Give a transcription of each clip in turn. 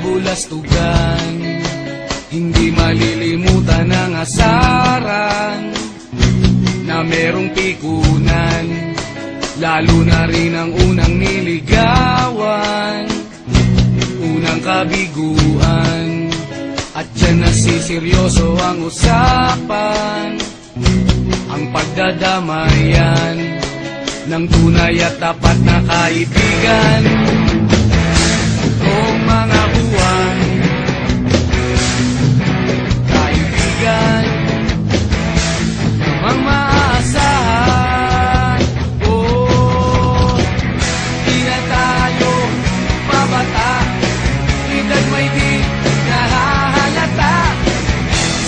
kabulastugan. Hindi malilimutan ang asaran na merong pikunan, lalo na rin ang unang niligawan, unang kabiguan. At dyan nasiseryoso ang usapan, ang pagdadamayan ng tunay at tapat na kaibigan. Kung mga buwan, kaibigan, namang maaasahan. Oh, di na tayo mabata, edad may di nahahalata.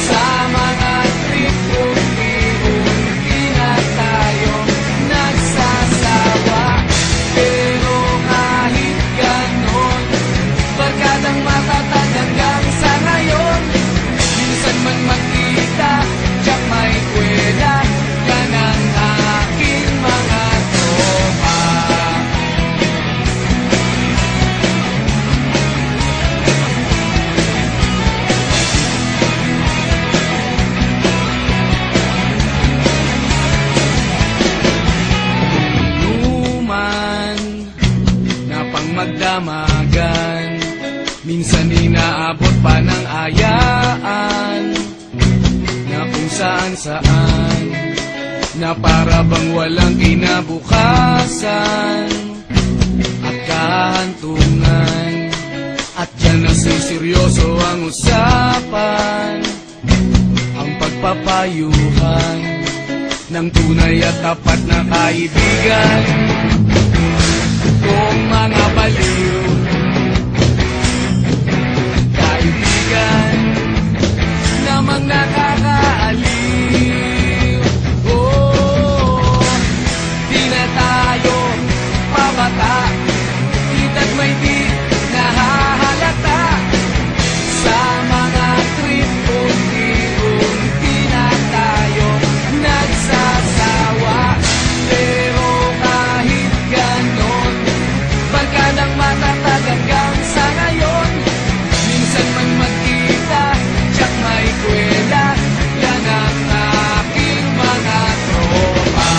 Sa mga trip-trip-trip, di na tayo nagsasawa. Pero kahit ganon, barkadang matatag hanggang sa ngayon. Minsan man magkita, tiyak may kwela, yan ang aking mga tropa. Inuman na pang magdamagan, minsan inaabot pa ng ayaan, na kung saan-saan, na para bang walang kinabukasan at kahantungan. At dyan nasiseryoso ang usapan, ang pagpapayuhan ng tunay at tapat na kaibigan. Kung mga baliw, kaibigan, namang nakakaaliw. Oh, di na tayo pabata, edad may di nahahalata. Sa mga trip-trip-trip, di na tayo nagsasawa. Pero kahit ganon, barkadang matatag hanggang sa ngayon. Minsan man magkita, tiyak may kwela, yan ang aking mga tropa.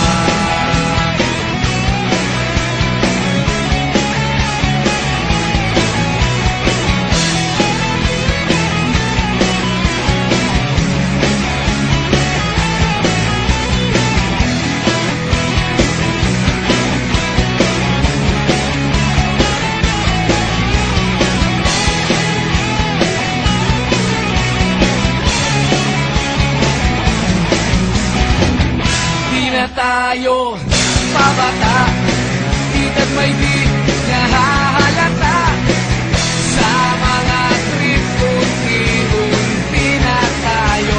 Di na tayo pabata, edad may di nahahalata. Sa mga trip-trip-trip, di na tayo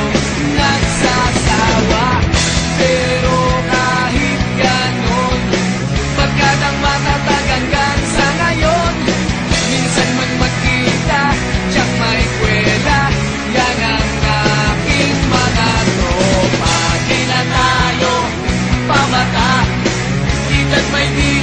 nagsasawa. Pero kahit ganon, barkadang matatag hanggang sa ngayon. Minsan man magkita, tiyak may kwela, yan ang aking mga tropa. Di na tayo pabata, edad may di